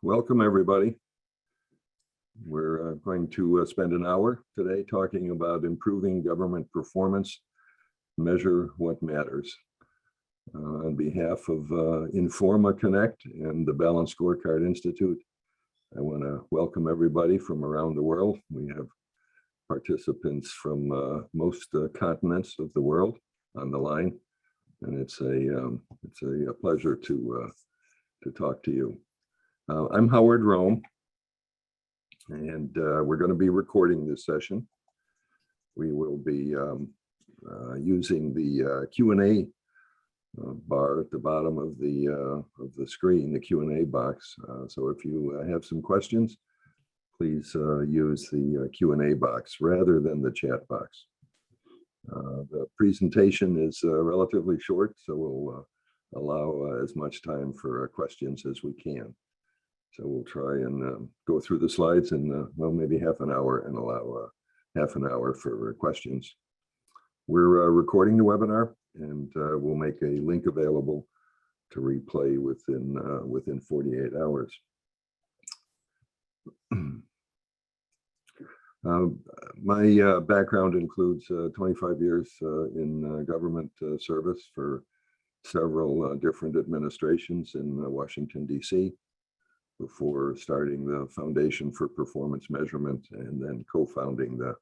Welcome, everybody. We're going to spend an hour today talking about improving government performance, measure what matters. On behalf of Informa Connect and the Balanced Scorecard Institute, I want to welcome everybody from around the world. We have participants from most continents of the world on the line, and it's a pleasure to talk to you. I'm Howard Rome, and we're going to be recording this session. We will be using the Q&A bar at the bottom of the screen, the Q&A box. So if you have some questions, please use the Q&A box rather than the chat box. The presentation is relatively short, so we'll allow as much time for questions as we can. So we'll try and go through the slides in, well, maybe half an hour and allow half an hour for questions. We're recording the webinar, and we'll make a link available to replay within 48 hours. My background includes 25 years in government service for several different administrations in Washington, D.C., before starting the Foundation for Performance Measurement and then co-founding the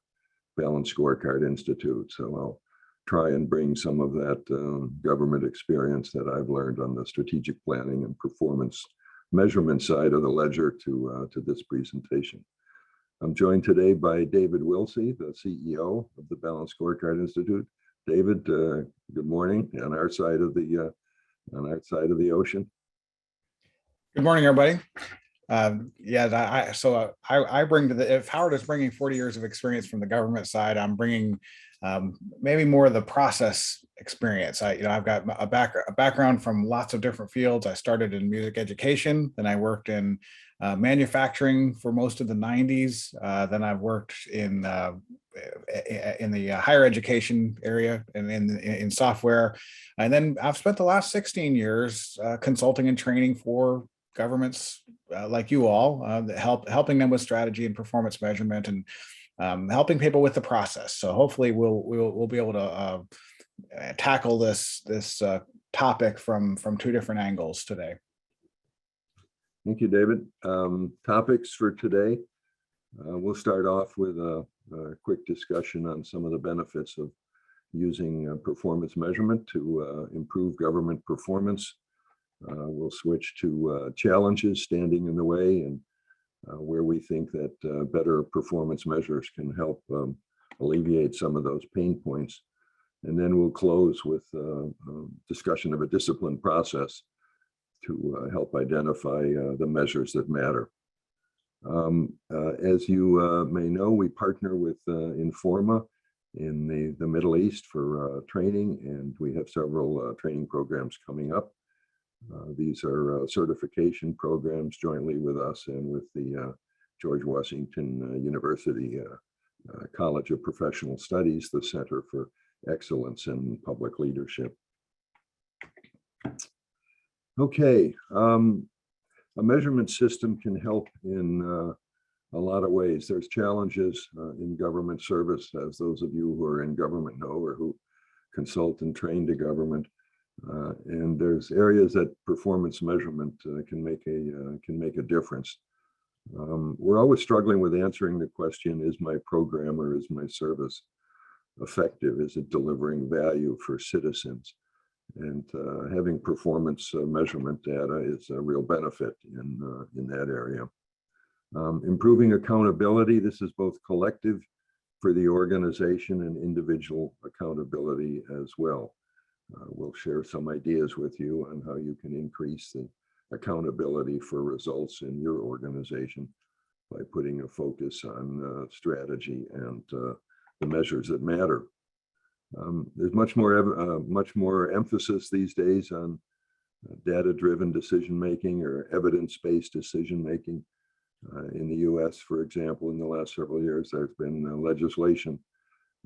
Balanced Scorecard Institute. So I'll try and bring some of that government experience that I've learned on the strategic planning and performance measurement side of the ledger to this presentation. I'm joined today by David Wilsey, the CEO of the Balanced Scorecard Institute. David, good morning on our side of the ocean. Good morning, everybody. I bring to the, if Howard is bringing 40 years of experience from the government side, I'm bringing maybe more of the process experience. I've got a background from lots of different fields. I started in music education, then I worked in manufacturing for most of the 90s. Then I've worked in the higher education area and in software. And then I've spent the last 16 years consulting and training for governments like you all, helping them with strategy and performance measurement, and helping people with the process. So hopefully we'll be able to tackle this topic from two different angles today. Thank you, David. Topics for today. We'll start off with a quick discussion on some of the benefits of using performance measurement to improve government performance. We'll switch to challenges standing in the way and where we think that better performance measures can help alleviate some of those pain points. And then we'll close with discussion of a disciplined process to help identify the measures that matter. As you may know, we partner with Informa in the Middle East for training, and we have several training programs coming up. These are certification programs jointly with us and with the George Washington University College of Professional Studies, the Center for Excellence in Public Leadership. Okay, a measurement system can help in a lot of ways. There's challenges in government service, as those of you who are in government know, or who consult and train to government. And there's areas that performance measurement can make a difference. We're always struggling with answering the question, is my program or is my service effective? Is it delivering value for citizens? And having performance measurement data is a real benefit in that area. Improving accountability. This is both collective for the organization and individual accountability as well. We'll share some ideas with you on how you can increase the accountability for results in your organization by putting a focus on strategy and the measures that matter. There's much more emphasis these days on data-driven decision-making or evidence-based decision-making. In the US, for example, in the last several years, there's been legislation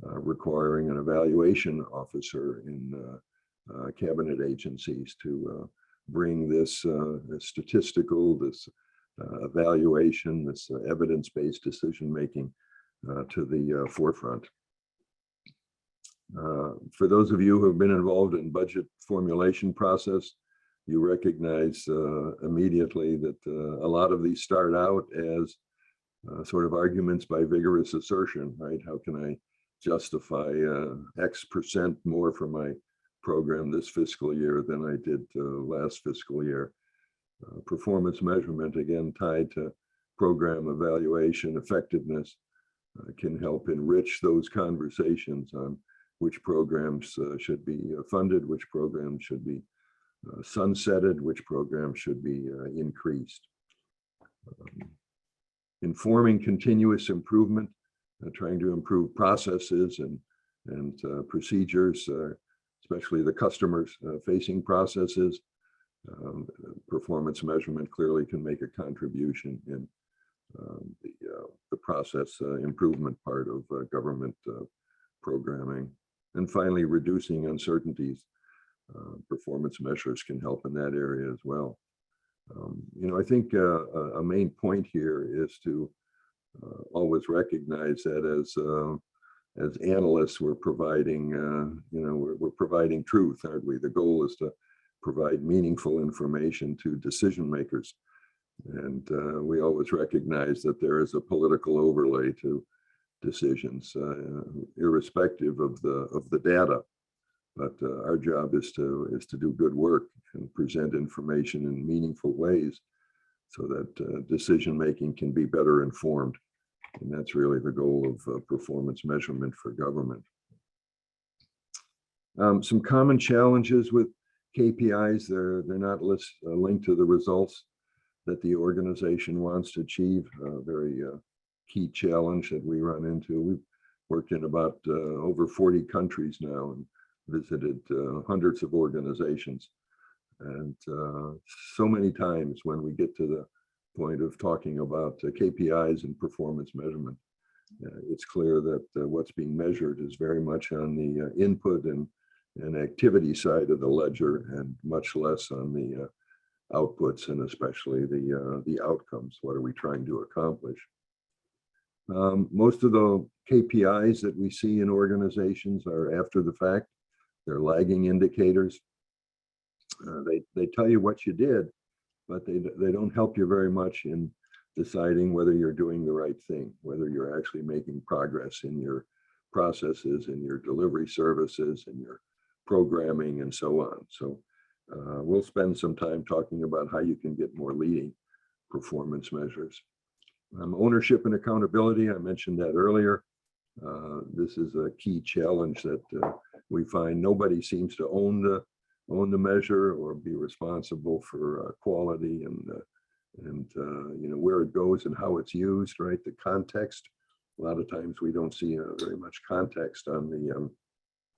requiring an evaluation officer in cabinet agencies to bring this statistical, this evaluation, this evidence-based decision-making to the forefront. For those of you who have been involved in budget formulation process, you recognize immediately that a lot of these start out as sort of arguments by vigorous assertion, right? How can I justify X percent more for my program this fiscal year than I did last fiscal year? Performance measurement, again, tied to program evaluation effectiveness, can help enrich those conversations on which programs should be funded, which programs should be sunsetted, which programs should be increased. Informing continuous improvement, trying to improve processes and procedures, especially the customers facing processes. Performance measurement clearly can make a contribution in the process improvement part of government programming. And finally, reducing uncertainties. Performance measures can help in that area as well. I think a main point here is to always recognize that as analysts, we're providing, we're providing truth, aren't we? The goal is to provide meaningful information to decision makers. And we always recognize that there is a political overlay to decisions, irrespective of the data. But our job is to do good work and present information in meaningful ways so that decision making can be better informed. And that's really the goal of performance measurement for government. Some common challenges with KPIs, they're not linked to the results that the organization wants to achieve. A very key challenge that we run into. We've worked in about over 40 countries now and visited hundreds of organizations. And so many times when we get to the point of talking about KPIs and performance measurement, it's clear that what's being measured is very much on the input and activity side of the ledger and much less on the outputs and especially the outcomes. What are we trying to accomplish? Most of the KPIs that we see in organizations are after the fact. They're lagging indicators. They tell you what you did, but they don't help you very much in deciding whether you're doing the right thing, whether you're actually making progress in your processes, in your delivery services, in your programming, and so on. So we'll spend some time talking about how you can get more leading performance measures. Ownership and accountability, I mentioned that earlier. This is a key challenge that we find. Nobody seems to own the measure or be responsible for quality and where it goes and how it's used, right? The context. A lot of times we don't see very much context on the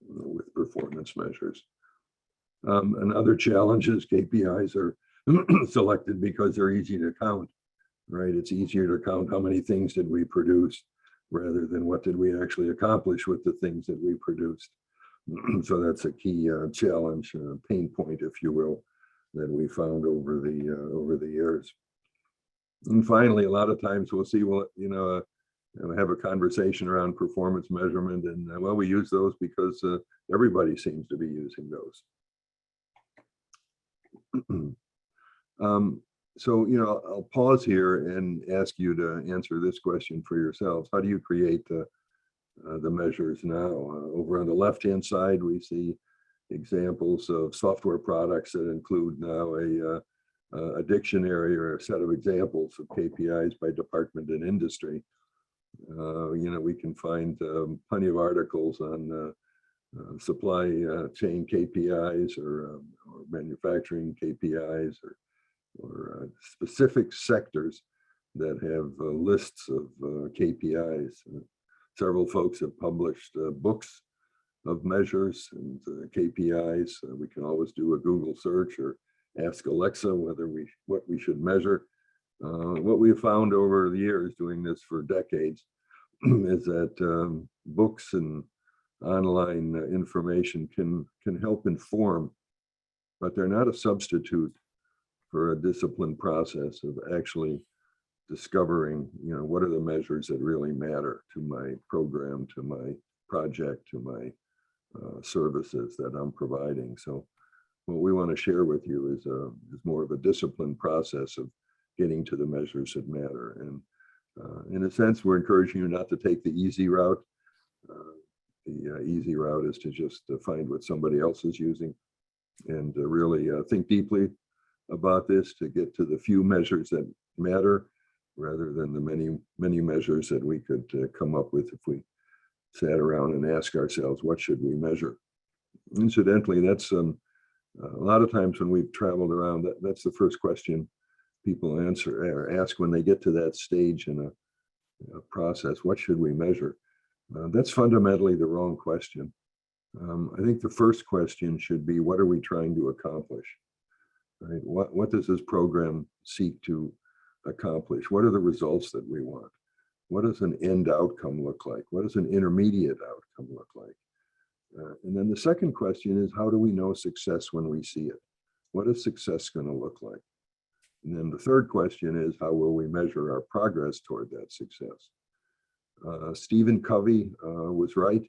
with performance measures. Another challenge is KPIs are selected because they're easy to count, right? It's easier to count how many things did we produce rather than what did we actually accomplish with the things that we produced. So that's a key challenge, pain point, if you will, that we found over the years. And finally, a lot of times we'll see, well, have a conversation around performance measurement, and well, we use those because everybody seems to be using those. So, I'll pause here and ask you to answer this question for yourselves. How do you create the measures now? Over on the left-hand side, we see examples of software products that include now a dictionary or a set of examples of KPIs by department and industry. We can find plenty of articles on supply chain KPIs or manufacturing KPIs or specific sectors that have lists of KPIs. Several folks have published books of measures and KPIs. We can always do a Google search or ask Alexa what we should measure. What we've found over the years doing this for decades is that books and online information can help inform, but they're not a substitute for a disciplined process of actually discovering, what are the measures that really matter to my program, to my project, to my services that I'm providing. So what we want to share with you is more of a disciplined process of getting to the measures that matter. And in a sense, we're encouraging you not to take the easy route. The easy route is to just find what somebody else is using and really think deeply about this to get to the few measures that matter rather than the many measures that we could come up with if we sat around and asked ourselves, what should we measure? Incidentally, that's a lot of times when we've traveled around, that's the first question people answer or ask when they get to that stage in a process. What should we measure? That's fundamentally the wrong question. I think the first question should be, what are we trying to accomplish? Right? What does this program seek to accomplish? What are the results that we want? What does an end outcome look like? What does an intermediate outcome look like? And then the second question is, how do we know success when we see it? What is success going to look like? And then the third question is, how will we measure our progress toward that success? Stephen Covey was right.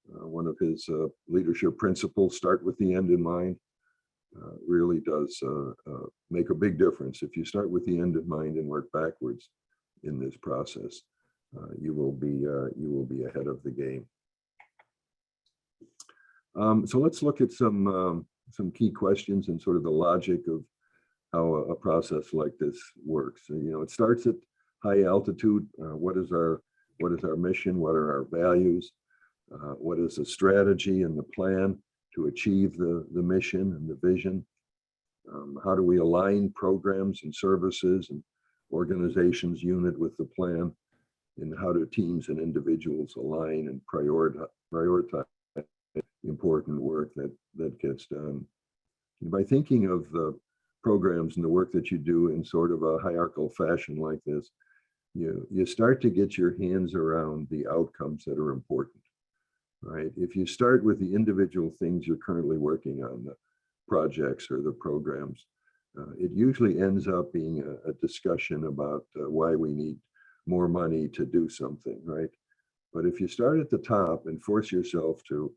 One of his leadership principles, start with the end in mind, really does make a big difference. If you start with the end in mind and work backwards in this process, you will be ahead of the game. So let's look at some key questions and sort of the logic of how a process like this works. It starts at high altitude. What is our mission? What are our values? What is the strategy and the plan to achieve the mission and the vision? How do we align programs and services and organizations unit with the plan? And how do teams and individuals align and prioritize important work that gets done? And by thinking of the programs and the work that you do in sort of a hierarchical fashion like this, you start to get your hands around the outcomes that are important, right? If you start with the individual things you're currently working on, the projects or the programs, it usually ends up being a discussion about why we need more money to do something, right? But if you start at the top and force yourself to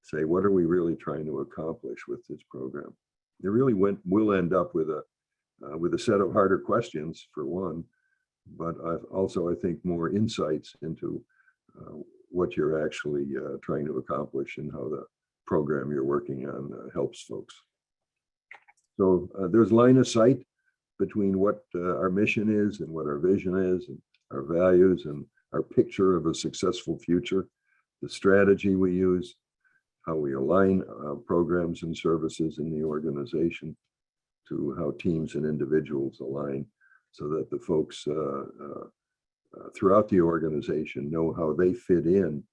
say, what are we really trying to accomplish with this program? You really will end up with a set of harder questions for one, but also I think more insights into what you're actually trying to accomplish and how the program you're working on helps folks. So there's line of sight between what our mission is and what our vision is and our values and our picture of a successful future, the strategy we use, how we align programs and services in the organization to how teams and individuals align so that the folks throughout the organization know how they fit in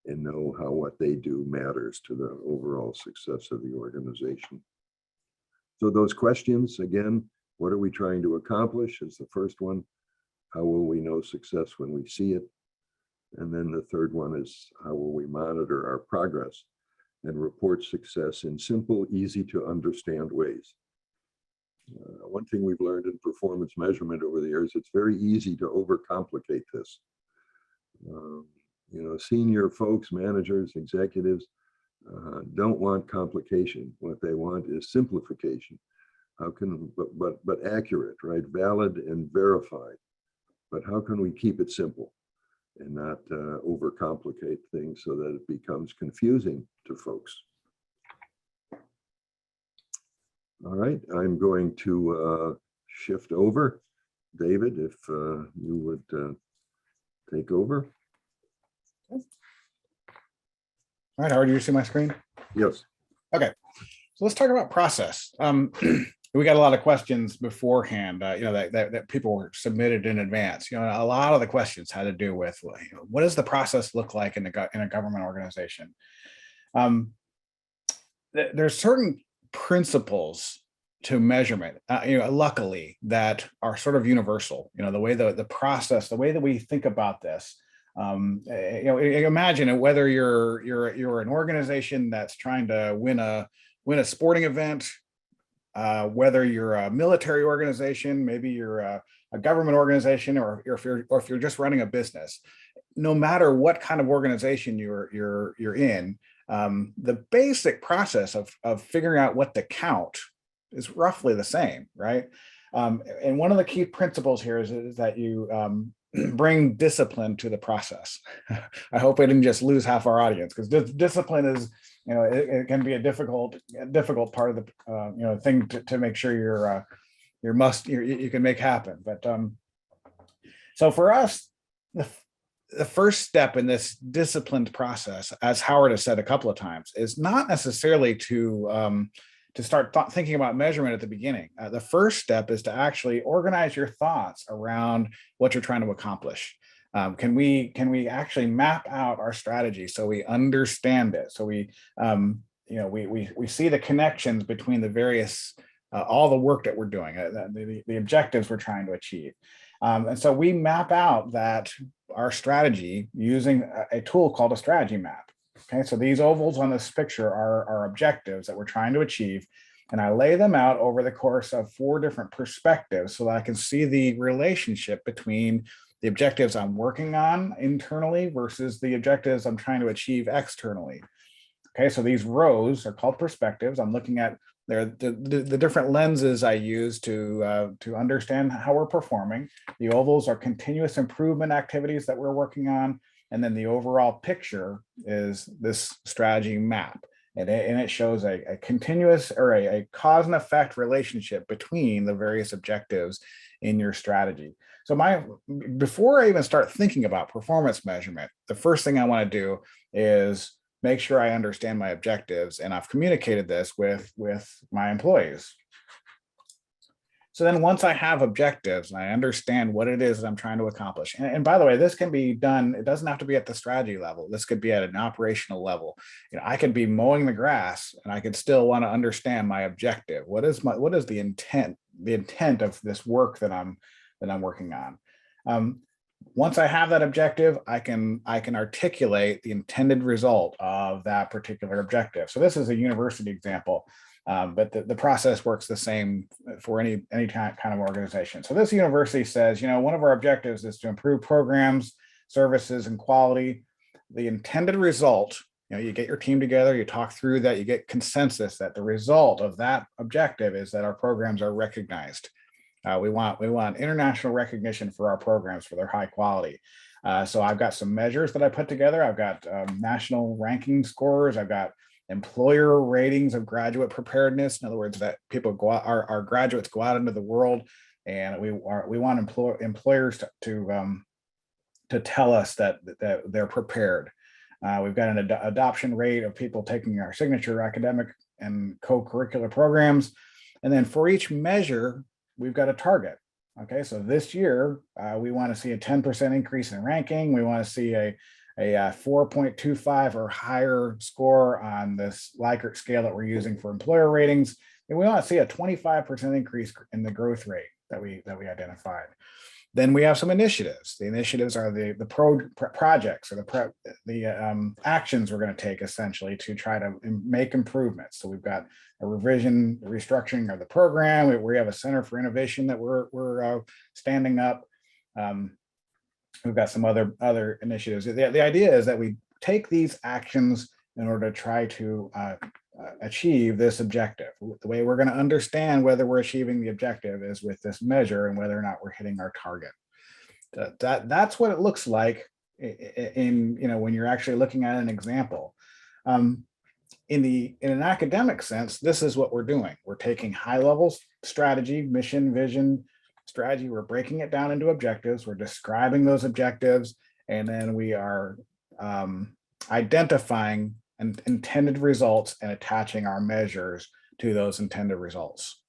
and know how what they do matters to the overall success of the organization. So those questions, again, what are we trying to accomplish is the first one. How will we know success when we see it? And then the third one is, how will we monitor our progress and report success in simple, easy to understand ways? One thing we've learned in performance measurement over the years, it's very easy to overcomplicate this. Senior folks, managers, executives don't want complication. What they want is simplification. How can, but accurate, right? Valid and verified. But how can we keep it simple and not overcomplicate things so that it becomes confusing to folks? All right, I'm going to shift over. David, if you would take over. All right, Howard, do you see my screen? Yes. Okay, so let's talk about process. We got a lot of questions beforehand, that people were submitted in advance. A lot of the questions had to do with, what does the process look like in a government organization? There's certain principles to measurement, luckily, that are sort of universal. The way the process, the way that we think about this. Imagine whether you're an organization that's trying to win a sporting event, whether you're a military organization, maybe you're a government organization, or if you're just running a business, no matter what kind of organization you're in, the basic process of figuring out what to count is roughly the same, right? And one of the key principles here is that you bring discipline to the process. I hope I didn't just lose half our audience, because discipline is, it can be a difficult part of the thing to make sure you can make happen. But so for us, the first step in this disciplined process, as Howard has said a couple of times, is not necessarily to start thinking about measurement at the beginning. The first step is to actually organize your thoughts around what you're trying to accomplish. Can we actually map out our strategy so we understand it? So we see the connections between the various all the work that we're doing, the objectives we're trying to achieve. And so we map out our strategy using a tool called a strategy map. Okay, so these ovals on this picture are objectives that we're trying to achieve. And I lay them out over the course of 4 different perspectives so that I can see the relationship between the objectives I'm working on internally versus the objectives I'm trying to achieve externally. Okay, so these rows are called perspectives. I'm looking at the different lenses I use to understand how we're performing. The ovals are continuous improvement activities that we're working on. And then the overall picture is this strategy map. And it shows a continuous or a cause and effect relationship between the various objectives in your strategy. So before I even start thinking about performance measurement, the first thing I want to do is make sure I understand my objectives, and I've communicated this with my employees. So then once I have objectives and I understand what it is that I'm trying to accomplish, and by the way, this can be done, it doesn't have to be at the strategy level. This could be at an operational level. I could be mowing the grass and I could still want to understand my objective. What is the intent of this work that I'm working on? Once I have that objective, I can articulate the intended result of that particular objective. So this is a university example. But the process works the same for any kind of organization. So this university says, one of our objectives is to improve programs, services, and quality. The intended result, you get your team together, you talk through that, you get consensus that the result of that objective is that our programs are recognized. We want international recognition for our programs for their high quality. So I've got some measures that I put together. I've got national ranking scores. I've got employer ratings of graduate preparedness. In other words, that people our graduates go out into the world, and we want employers to tell us that they're prepared. We've got an adoption rate of people taking our signature academic and co-curricular programs. And then for each measure, we've got a target. Okay, so this year, we want to see a 10% increase in ranking. We want to see a 4.25 or higher score on this Likert scale that we're using for employer ratings. And we want to see a 25% increase in the growth rate that we identified. Then we have some initiatives. The initiatives are the projects or the actions we're going to take essentially to try to make improvements. So we've got a restructuring of the program. We have a center for innovation that we're standing up. We've got some other initiatives. The idea is that we take these actions in order to try to achieve this objective. The way we're going to understand whether we're achieving the objective is with this measure and whether or not we're hitting our target. That's what it looks like when you're actually looking at an example. In an academic sense, this is what we're doing. We're taking high-level strategy, mission, vision, strategy. We're breaking it down into objectives. We're describing those objectives, and then we are identifying intended results and attaching our measures to those intended results.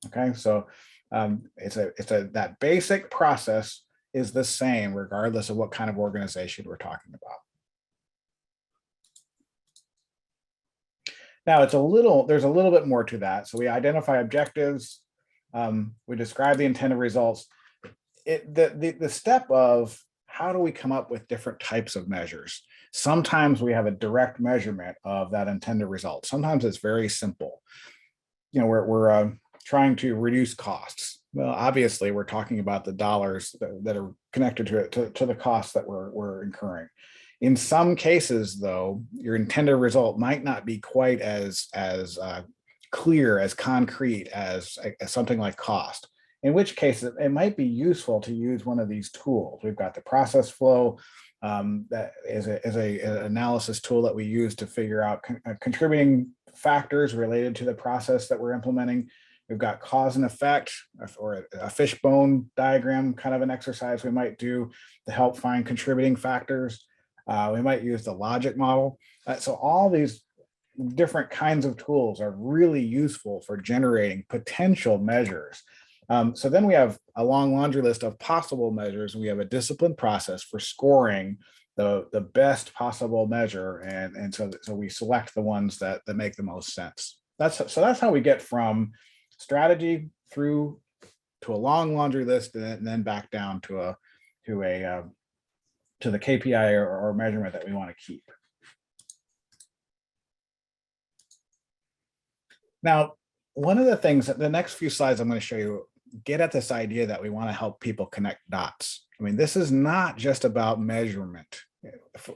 Okay, so that basic process is the same regardless of what kind of organization we're talking about. Now there's a little bit more to that. So we identify objectives, we describe the intended results. The step of how do we come up with different types of measures? Sometimes we have a direct measurement of that intended result. Sometimes it's very simple. We're trying to reduce costs. Well, obviously, we're talking about the dollars that are connected to it, to the costs that we're incurring. In some cases, though, your intended result might not be quite as clear, as concrete as something like cost. In which case, it might be useful to use one of these tools. We've got the process flow. That is an analysis tool that we use to figure out contributing factors related to the process that we're implementing. We've got cause and effect, or a fishbone diagram, kind of an exercise we might do to help find contributing factors. We might use the logic model. So all these different kinds of tools are really useful for generating potential measures. So then we have a long laundry list of possible measures. We have a disciplined process for scoring the best possible measure, and so we select the ones that make the most sense. That's how we get from strategy through to a long laundry list, and then back down to the KPI or measurement that we want to keep. Now, one of the things that the next few slides I'm going to show you get at this idea that we want to help people connect dots. I mean, this is not just about measurement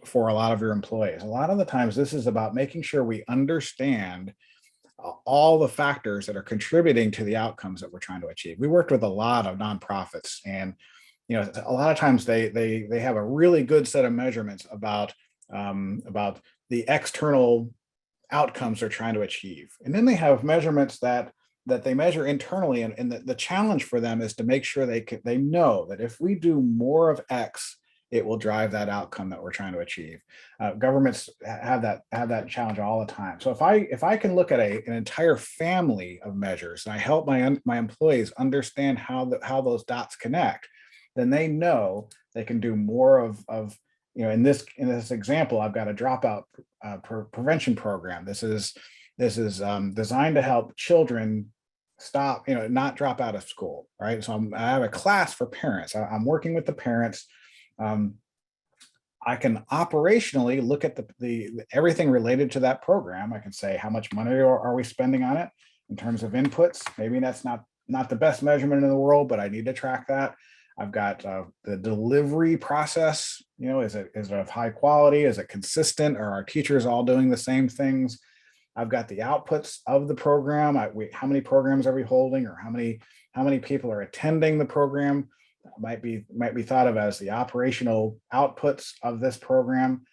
for a lot of your employees. A lot of the times, this is about making sure we understand all the factors that are contributing to the outcomes that we're trying to achieve. We worked with a lot of nonprofits, and a lot of times they have a really good set of measurements about the external outcomes they're trying to achieve, and then they have measurements that they measure internally, and the challenge for them is to make sure they know that if we do more of X, it will drive that outcome that we're trying to achieve. Governments have that challenge all the time. So if I can look at an entire family of measures, and I help my employees understand how those dots connect, then they know they can do more of in this example, I've got a dropout prevention program. This is designed to help children stop, not drop out of school, right? So I have a class for parents. I'm working with the parents. I can operationally look at the everything related to that program. I can say, how much money are we spending on it in terms of inputs? Maybe that's not the best measurement in the world, but I need to track that. I've got the delivery process. Is it of high quality? Is it consistent? Are our teachers all doing the same things? I've got the outputs of the program. How many programs are we holding, or how many people are attending the program? Might be thought of as the operational outputs of this program.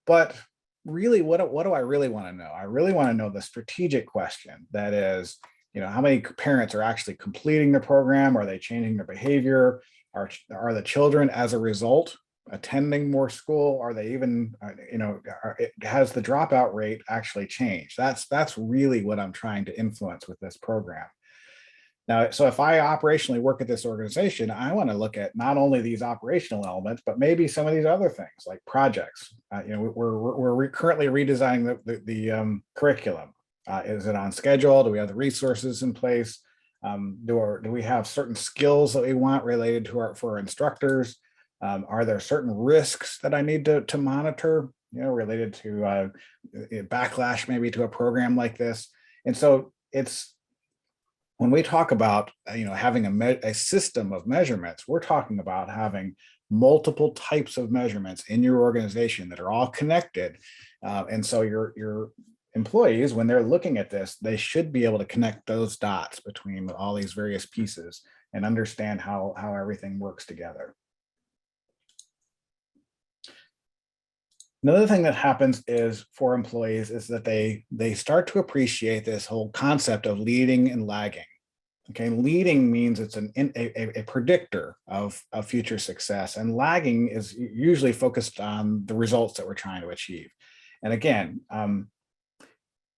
But really, what do I really want to know? I really want to know the strategic question. That is, how many parents are actually completing the program? Are they changing their behavior? Are the children, as a result, attending more school? Are they even, has the dropout rate actually changed? That's really what I'm trying to influence with this program. Now, so if I operationally work at this organization, I want to look at not only these operational elements, but maybe some of these other things like projects. We're currently redesigning the curriculum. Is it on schedule? Do we have the resources in place? Do we have certain skills that we want related to for our instructors? Are there certain risks that I need to monitor, related to backlash maybe to a program like this? And so it's, when we talk about having a system of measurements, we're talking about having multiple types of measurements in your organization that are all connected. And so your employees, when they're looking at this, they should be able to connect those dots between all these various pieces and understand how everything works together. Another thing that happens is for employees is that they start to appreciate this whole concept of leading and lagging. Okay, leading means it's a predictor of future success, and lagging is usually focused on the results that we're trying to achieve. And again,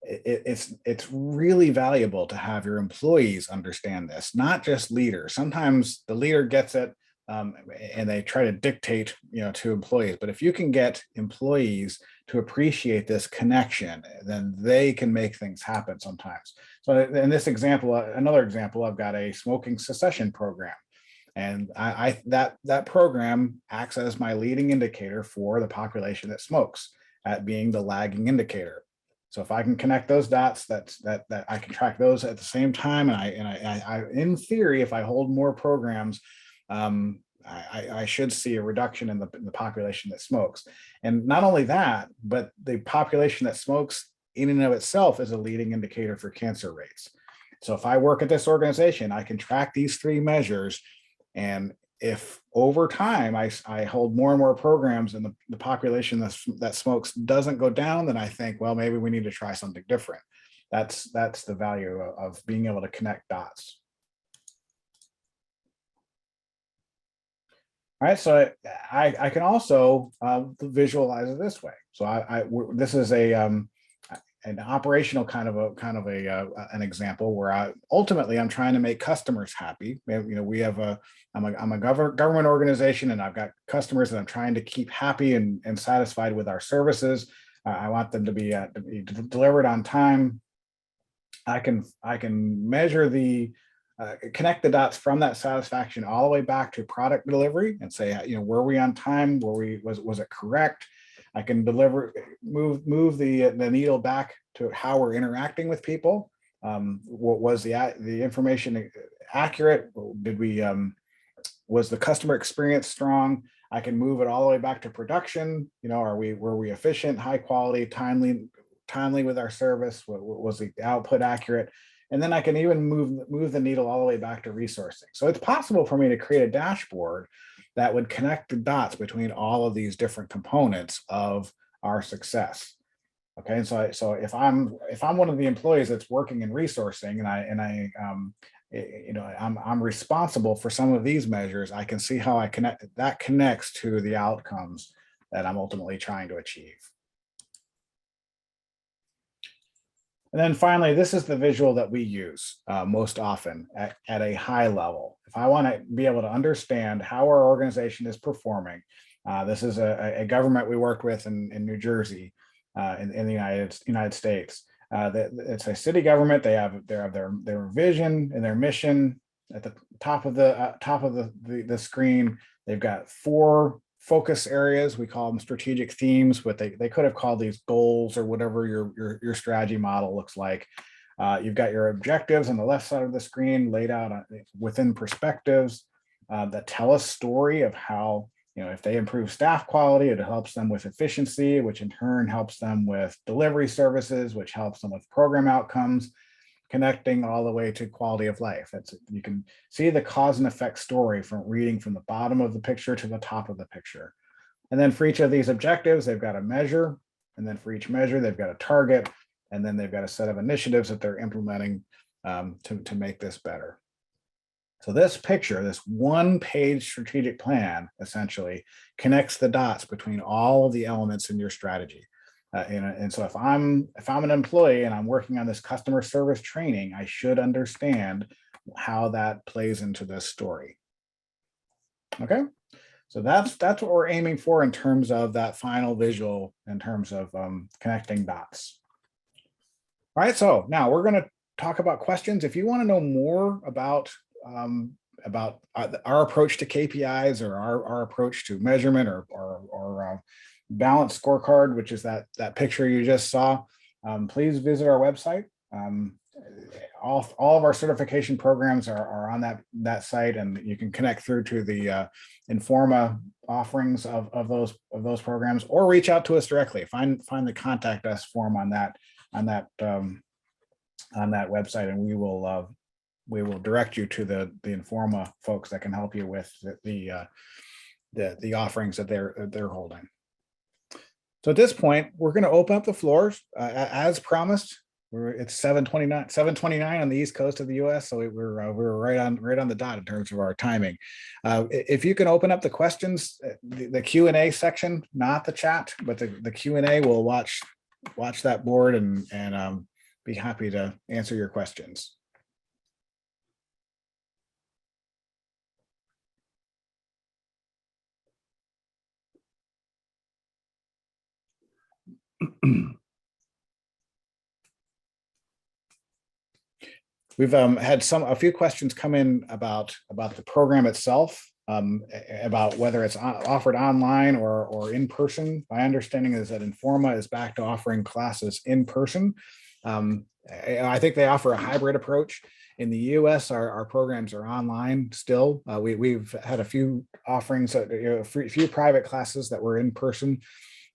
it's really valuable to have your employees understand this, not just leaders. Sometimes the leader gets it, and they try to dictate, to employees. But if you can get employees to appreciate this connection, then they can make things happen sometimes. So in this example, another example, I've got a smoking cessation program. And that program acts as my leading indicator for the population that smokes, at being the lagging indicator. So if I can connect those dots, that I can track those at the same time. And I in theory, if I hold more programs, I should see a reduction in the population that smokes. And not only that, but the population that smokes in and of itself is a leading indicator for cancer rates. So if I work at this organization, I can track these three measures. And if over time I hold more and more programs and the population that smokes doesn't go down, then I think, well, maybe we need to try something different. That's the value of being able to connect dots. All right, so I can also visualize it this way. So this is an operational kind of an example where ultimately I'm trying to make customers happy. We have I'm a government organization, and I've got customers that I'm trying to keep happy and satisfied with our services. I want them to be delivered on time. I can measure connect the dots from that satisfaction all the way back to product delivery and say, were we on time? Was it correct? I can move the needle back to how we're interacting with people. What was the information accurate? Was the customer experience strong? I can move it all the way back to production. Were we efficient, high quality, timely with our service? Was the output accurate? And then I can even move the needle all the way back to resourcing. So it's possible for me to create a dashboard that would connect the dots between all of these different components of our success. Okay, and so if I'm one of the employees that's working in resourcing, and I'm responsible for some of these measures, I can see how that connects to the outcomes that I'm ultimately trying to achieve. And then finally, this is the visual that we use most often at a high level. If I want to be able to understand how our organization is performing, this is a government we worked with in New Jersey, in the United States. It's a city government. They have their vision and their mission at the top of the screen. They've got 4 focus areas. We call them strategic themes, but they could have called these goals or whatever your strategy model looks like. You've got your objectives on the left side of the screen laid out within perspectives that tell a story of how, if they improve staff quality, it helps them with efficiency, which in turn helps them with delivery services, which helps them with program outcomes, connecting all the way to quality of life. You can see the cause and effect story from reading from the bottom of the picture to the top of the picture. And then for each of these objectives, they've got a measure. And then for each measure, they've got a target. And then they've got a set of initiatives that they're implementing to make this better. So this picture, this one-page strategic plan, essentially connects the dots between all of the elements in your strategy. And so if I'm an employee and I'm working on this customer service training, I should understand how that plays into this story. Okay, so that's what we're aiming for in terms of that final visual, in terms of connecting dots. All right, so now we're going to talk about questions. If you want to know more about our approach to KPIs or our approach to measurement or balanced scorecard, which is that picture you just saw, please visit our website. All of our certification programs are on that site, and you can connect through to the Informa offerings of those programs, or reach out to us directly. Find the contact us form on that website, and we will direct you to the Informa folks that can help you with the offerings that they're holding. So at this point, we're going to open up the floors as promised. It's 7:29 on the East Coast of the U.S., so we're right on the dot in terms of our timing. If you can open up the questions, the Q&A section, not the chat, but the Q&A, will watch that board and be happy to answer your questions. We've had a few questions come in about the program itself. about whether it's offered online or in person. My understanding is that Informa is back to offering classes in person. I think they offer a hybrid approach. In the US, our programs are online still. We've had a few offerings, a few private classes that were in person.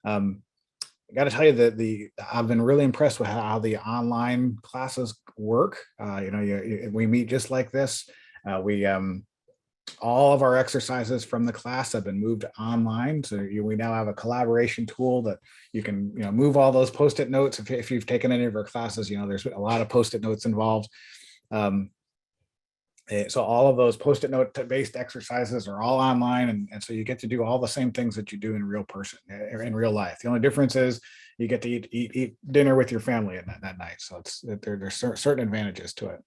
I got to tell you that I've been really impressed with how the online classes work. We meet just like this. We all of our exercises from the class have been moved online. So we now have a collaboration tool that you can move all those post-it notes. If you've taken any of our classes, there's a lot of post-it notes involved. So all of those post-it note based exercises are all online. And so you get to do all the same things that you do in real person, in real life. The only difference is you get to eat dinner with your family that night. So there's certain advantages to it.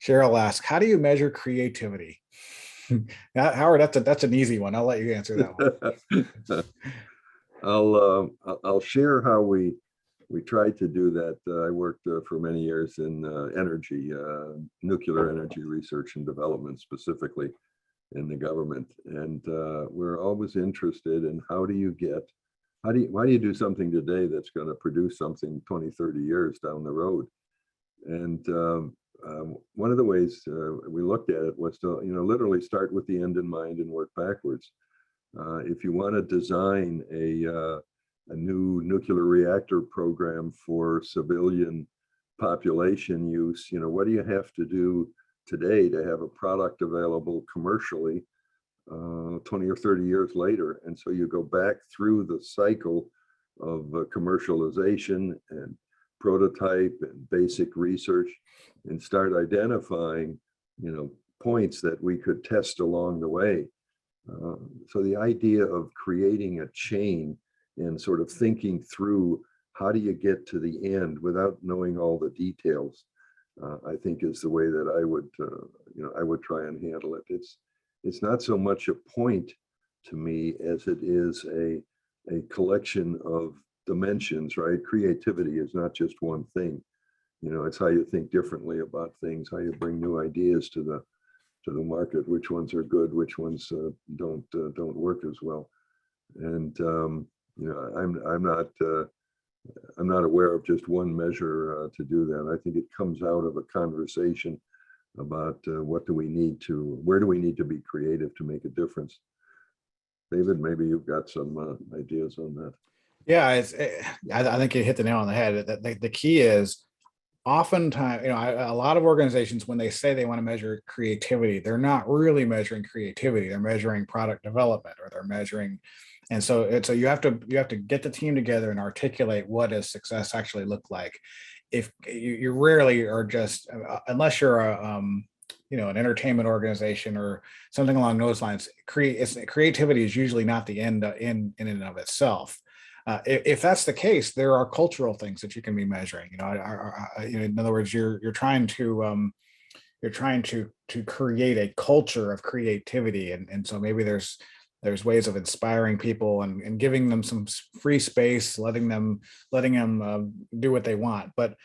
Cheryl asks, how do you measure creativity? Howard, that's an easy one. I'll let you answer that one. I'll share how we tried to do that. I worked for many years in energy, nuclear energy research and development, specifically in the government. And we're always interested in why do you do something today that's going to produce something 20, 30 years down the road? And one of the ways we looked at it was to, literally start with the end in mind and work backwards. If you want to design a new nuclear reactor program for civilian population use, what do you have to do today to have a product available commercially 20 or 30 years later? And so you go back through the cycle of commercialization and prototype and basic research and start identifying, points that we could test along the way. So the idea of creating a chain and sort of thinking through how do you get to the end without knowing all the details, I think is the way that I would try and handle it. It's not so much a point to me as it is a collection of dimensions, right? Creativity is not just one thing. It's how you think differently about things, how you bring new ideas to the market, which ones are good, which ones don't work as well. And I'm not aware of just one measure to do that. I think it comes out of a conversation about where do we need to be creative to make a difference. David, maybe you've got some ideas on that. Yeah, I think you hit the nail on the head. The key is oftentimes, a lot of organizations, when they say they want to measure creativity, they're not really measuring creativity. They're measuring product development, or they're measuring. And so you have to get the team together and articulate what does success actually look like. If you rarely are just, unless you're an entertainment organization or something along those lines, creativity is usually not the end in and of itself. If that's the case, there are cultural things that you can be measuring. In other words, you're trying to create a culture of creativity, and so maybe there's ways of inspiring people and giving them some free space, letting them do what they want. But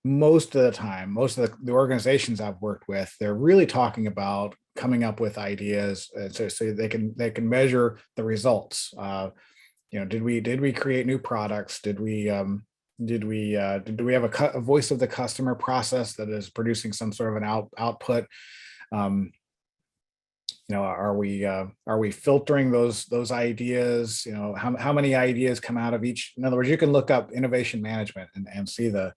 most of the time, most of the organizations I've worked with, they're really talking about coming up with ideas so they can measure the results. Did we create new products? Did we have a voice of the customer process that is producing some sort of an output? Are we filtering those ideas? How many ideas come out of each? In other words, you can look up innovation management and see an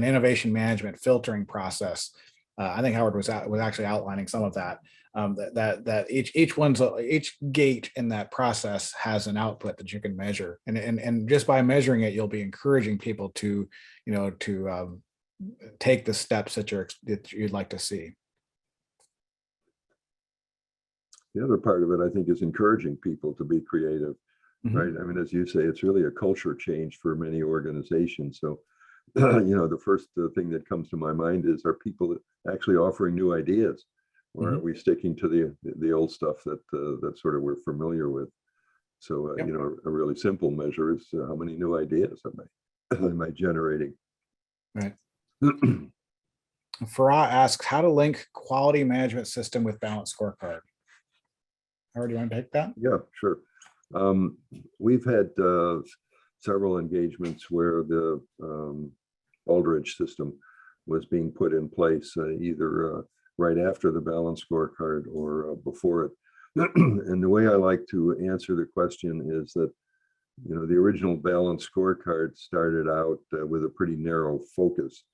innovation management filtering process. I think Howard was actually outlining some of that. That each gate in that process has an output that you can measure, and just by measuring it, you'll be encouraging people to take the steps that you'd like to see. The other part of it, I think, is encouraging people to be creative, right? I mean, as you say, it's really a culture change for many organizations. So, the first thing that comes to my mind is, are people actually offering new ideas, or are we sticking to the old stuff that sort of we're familiar with? So, a really simple measure is how many new ideas am I generating? Right. Farah asks how to link quality management system with balanced scorecard. Howard, do you want to take that? Yeah, sure. We've had several engagements where the Aldrich system was being put in place either right after the balanced scorecard or before it. And the way I like to answer the question is that, you know, the original balanced scorecard started out with a pretty narrow focus.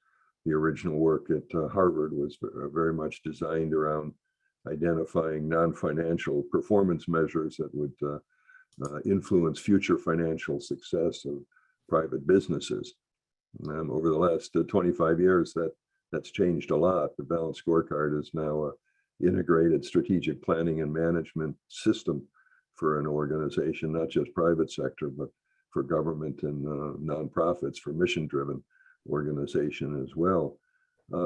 The original work at Harvard was very much designed around identifying non-financial performance measures that would influence future financial success of private businesses. Over the last 25 years, that's changed a lot. The balanced scorecard is now an integrated strategic planning and management system for an organization, not just private sector, but for government and nonprofits, for mission-driven organization as well.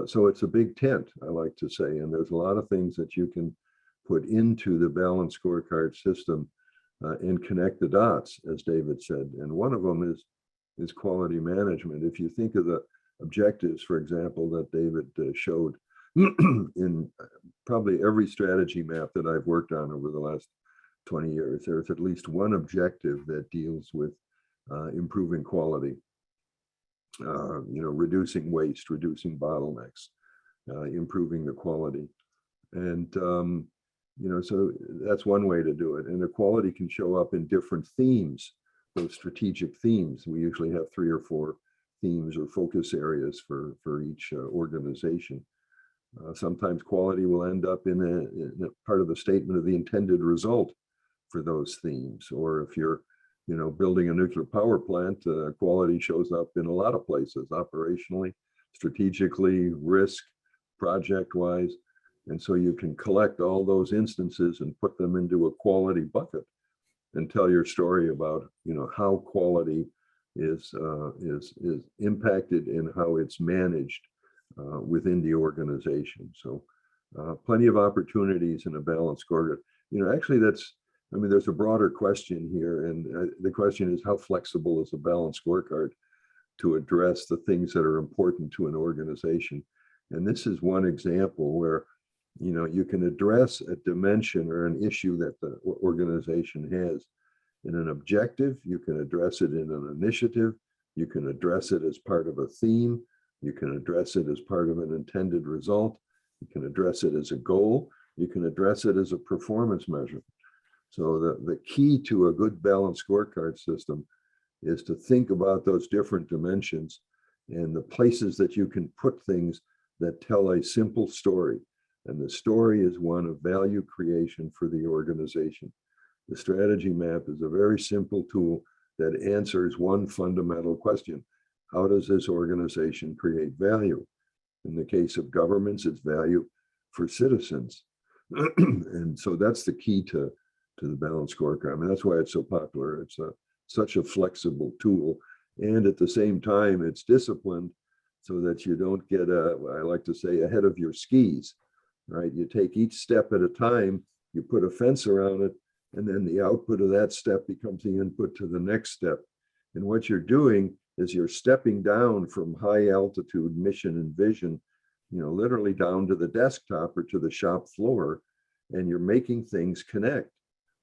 So it's a big tent, I like to say, and there's a lot of things that you can put into the balanced scorecard system and connect the dots, as David said. And one of them is quality management. If you think of the objectives, for example, that David showed in probably every strategy map that I've worked on over the last 20 years, there's at least one objective that deals with improving quality. Reducing waste, reducing bottlenecks, improving the quality. And, so that's one way to do it. And the quality can show up in different themes, those strategic themes. We usually have 3 or 4 themes or focus areas for each organization. Sometimes quality will end up in a part of the statement of the intended result for those themes. Or if you're building a nuclear power plant, quality shows up in a lot of places, operationally, strategically, risk, project-wise. And so you can collect all those instances and put them into a quality bucket and tell your story about, how quality is impacted and how it's managed within the organization. So plenty of opportunities in a balanced scorecard. Actually, there's a broader question here, and the question is, how flexible is a balanced scorecard to address the things that are important to an organization? And this is one example where, you can address a dimension or an issue that the organization has in an objective. You can address it in an initiative. You can address it as part of a theme. You can address it as part of an intended result. You can address it as a goal. You can address it as a performance measure. So the key to a good balanced scorecard system is to think about those different dimensions and the places that you can put things that tell a simple story. And the story is one of value creation for the organization. The strategy map is a very simple tool that answers one fundamental question. How does this organization create value? In the case of governments, it's value for citizens. And so that's the key to the balanced scorecard. That's why it's so popular. It's such a flexible tool. And at the same time, it's disciplined so that you don't get, I like to say, ahead of your skis, right? You take each step at a time, you put a fence around it, and then the output of that step becomes the input to the next step. And what you're doing is you're stepping down from high altitude mission and vision, literally down to the desktop or to the shop floor, and you're making things connect.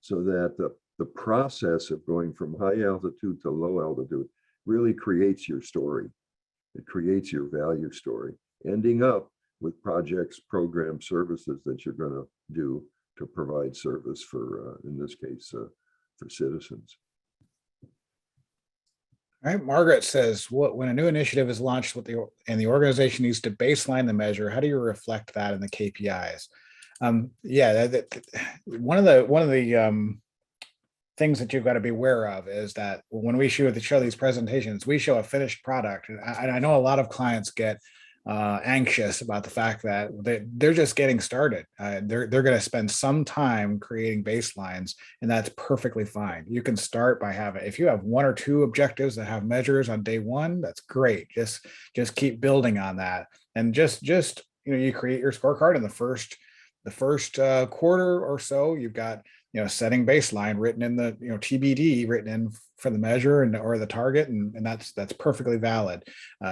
So that the process of going from high altitude to low altitude really creates your story. It creates your value story, ending up with projects, programs, services that you're going to do to provide service for, in this case, for citizens. All right, Margaret says, when a new initiative is launched and the organization needs to baseline the measure, how do you reflect that in the KPIs? One of the things that you've got to be aware of is that when we show these presentations, we show a finished product, and I know a lot of clients get anxious about the fact that they're just getting started. They're going to spend some time creating baselines, and that's perfectly fine. You can start by if you have 1 or 2 objectives that have measures on day 1, that's great. Just keep building on that, and just you create your scorecard in the first quarter or so. You've got setting baseline written in the, TBD written in for the measure and or the target, and that's perfectly valid.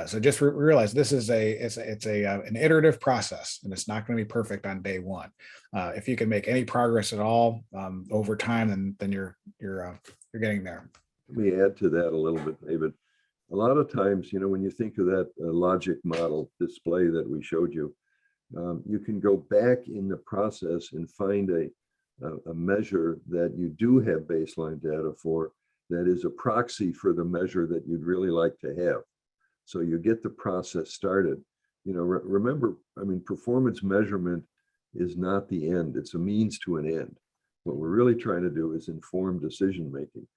So just realize this is an iterative process, and it's not going to be perfect on day one. If you can make any progress at all over time, then you're getting there. Let me add to that a little bit, David. A lot of times, when you think of that logic model display that we showed you, you can go back in the process and find a measure that you do have baseline data for that is a proxy for the measure that you'd really like to have. So you get the process started. Remember, performance measurement is not the end. It's a means to an end. What we're really trying to do is inform decision making.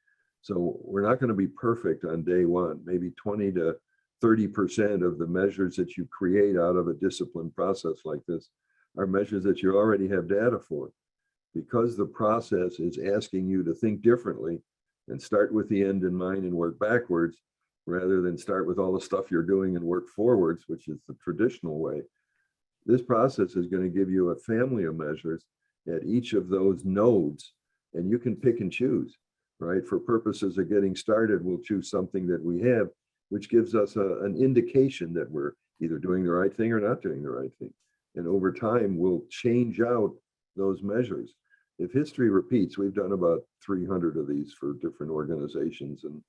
So we're not going to be perfect on day one. Maybe 20 to 30% of the measures that you create out of a disciplined process like this are measures that you already have data for. Because the process is asking you to think differently and start with the end in mind and work backwards, rather than start with all the stuff you're doing and work forwards, which is the traditional way. This process is going to give you a family of measures at each of those nodes, and you can pick and choose, right? For purposes of getting started, we'll choose something that we have, which gives us an indication that we're either doing the right thing or not doing the right thing. And over time, we'll change out those measures. If history repeats, we've done about 300 of these for different organizations in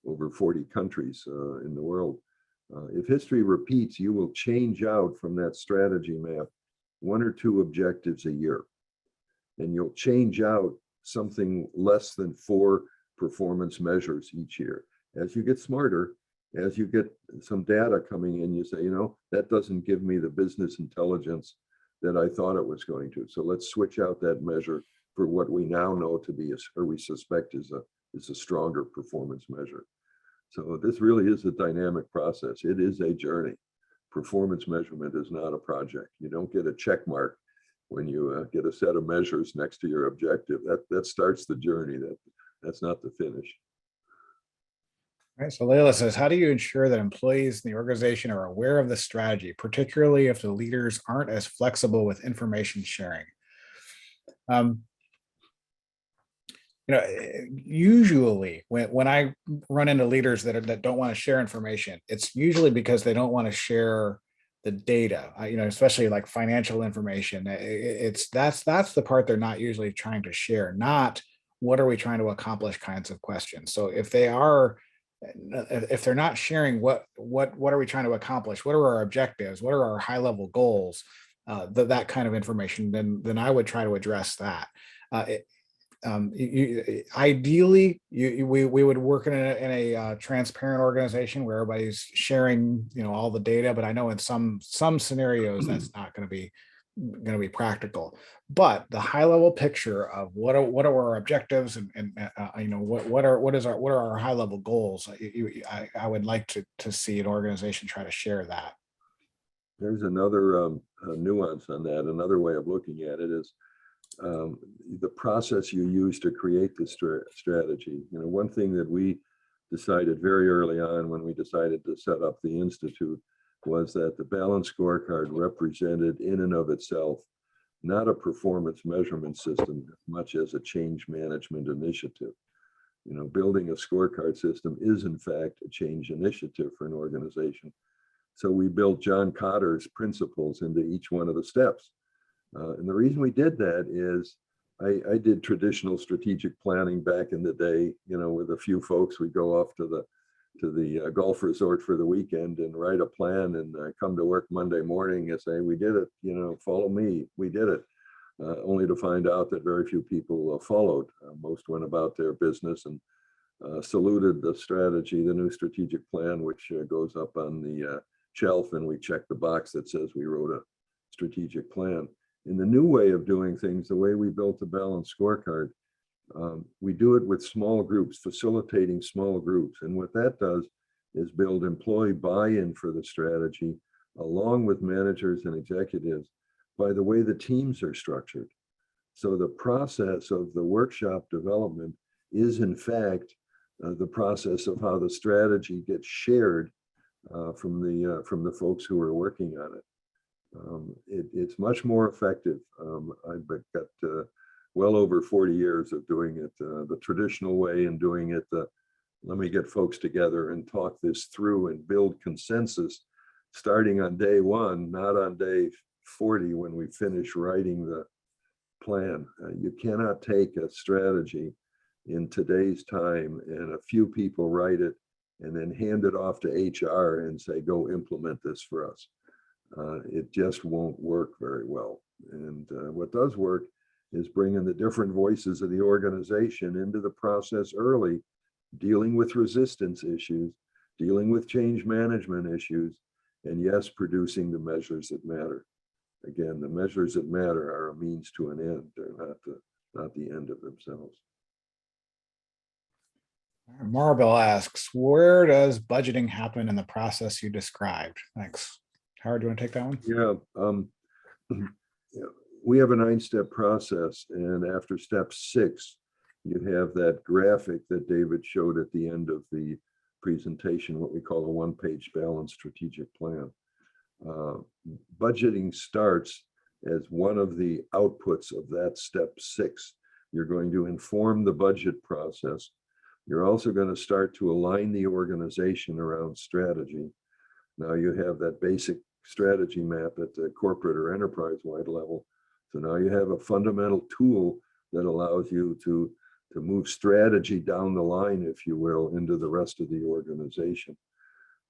over 40 countries in the world. If history repeats, you will change out from that strategy map 1 or 2 objectives a year. And you'll change out something less than 4 performance measures each year. As you get smarter, as you get some data coming in, you say, that doesn't give me the business intelligence that I thought it was going to. So let's switch out that measure for what we now know to be, or we suspect is a stronger performance measure. So this really is a dynamic process. It is a journey. Performance measurement is not a project. You don't get a check mark when you get a set of measures next to your objective. That starts the journey. That's not the finish. All right, so Layla says, how do you ensure that employees in the organization are aware of the strategy, particularly if the leaders aren't as flexible with information sharing? Usually when I run into leaders that don't want to share information, it's usually because they don't want to share the data, especially like financial information. That's the part they're not usually trying to share, not what are we trying to accomplish kinds of questions. So if they're not sharing what are we trying to accomplish, what are our objectives, what are our high level goals, that kind of information, then I would try to address that. Ideally, we would work in a transparent organization where everybody's sharing, all the data. But I know in some scenarios that's not going to be practical. But the high level picture of what are our objectives and what are our high level goals, I would like to see an organization try to share that. There's another nuance on that. Another way of looking at it is the process you use to create the strategy. One thing that we decided very early on when we decided to set up the Institute was that the balanced scorecard represented in and of itself not a performance measurement system as much as a change management initiative. Building a scorecard system is in fact a change initiative for an organization. So we built John Cotter's principles into each one of the steps. And the reason we did that is I did traditional strategic planning back in the day, with a few folks. We go off to the golf resort for the weekend and write a plan and come to work Monday morning and say, we did it, follow me, we did it. Only to find out that very few people followed. Most went about their business and saluted the strategy, the new strategic plan, which goes up on the shelf, and we check the box that says we wrote a strategic plan. In the new way of doing things, the way we built the balanced scorecard, we do it with small groups, facilitating small groups. And what that does is build employee buy-in for the strategy, along with managers and executives, by the way the teams are structured. So the process of the workshop development is, in fact, the process of how the strategy gets shared from the folks who are working on it. It's much more effective. I've got well over 40 years of doing it the traditional way and doing it let me get folks together and talk this through and build consensus starting on day one, not on day 40 when we finish writing the plan. You cannot take a strategy in today's time and a few people write it and then hand it off to HR and say, go implement this for us. It just won't work very well. And what does work is bringing the different voices of the organization into the process early, dealing with resistance issues, dealing with change management issues, and yes, producing the measures that matter. Again, the measures that matter are a means to an end. They're not the end of themselves. Maribel asks, where does budgeting happen in the process you described? Thanks. Howard, do you want to take that one? Yeah. We have a 9-step process, and after step 6, you have that graphic that David showed at the end of the presentation, what we call a one-page balanced strategic plan. Budgeting starts as one of the outputs of that step 6. You're going to inform the budget process. You're also going to start to align the organization around strategy. Now you have that basic strategy map at the corporate or enterprise-wide level. So now you have a fundamental tool that allows you to move strategy down the line, if you will, into the rest of the organization.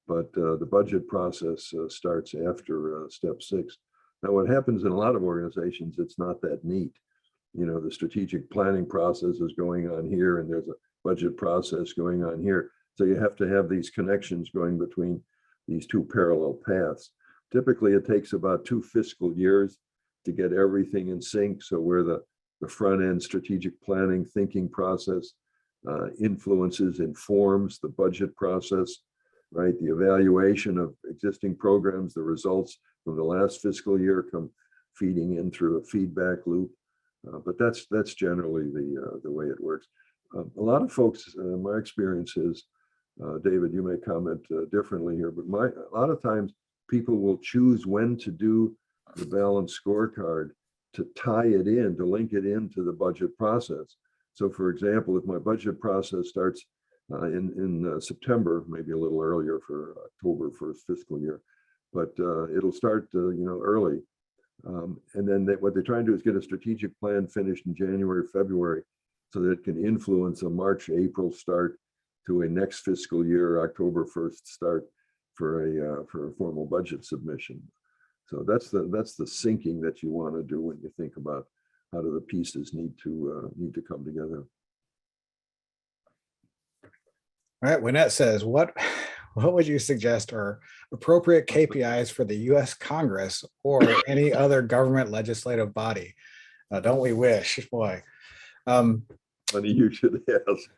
But the budget process starts after step 6. Now, what happens in a lot of organizations, it's not that neat. You know, the strategic planning process is going on here, and there's a budget process going on here. So you have to have these connections going between these two parallel paths. Typically, it takes about 2 fiscal years to get everything in sync. So where the front end strategic planning thinking process influences, informs the budget process, right? The evaluation of existing programs, the results from the last fiscal year come feeding in through a feedback loop. But that's generally the way it works. A lot of folks, my experience is, David, you may comment differently here, but a lot of times people will choose when to do the balanced scorecard to tie it in, to link it into the budget process. So for example, if my budget process starts in September, maybe a little earlier for October 1st fiscal year, but it'll start early. And then what they're trying to do is get a strategic plan finished in January, February, so that it can influence a March, April start to a next fiscal year, October 1st start for a formal budget submission. So that's the syncing that you want to do when you think about how do the pieces need to come together. All right, Wynette says, what would you suggest are appropriate KPIs for the US Congress or any other government legislative body? Don't we wish, boy. Funny you should ask.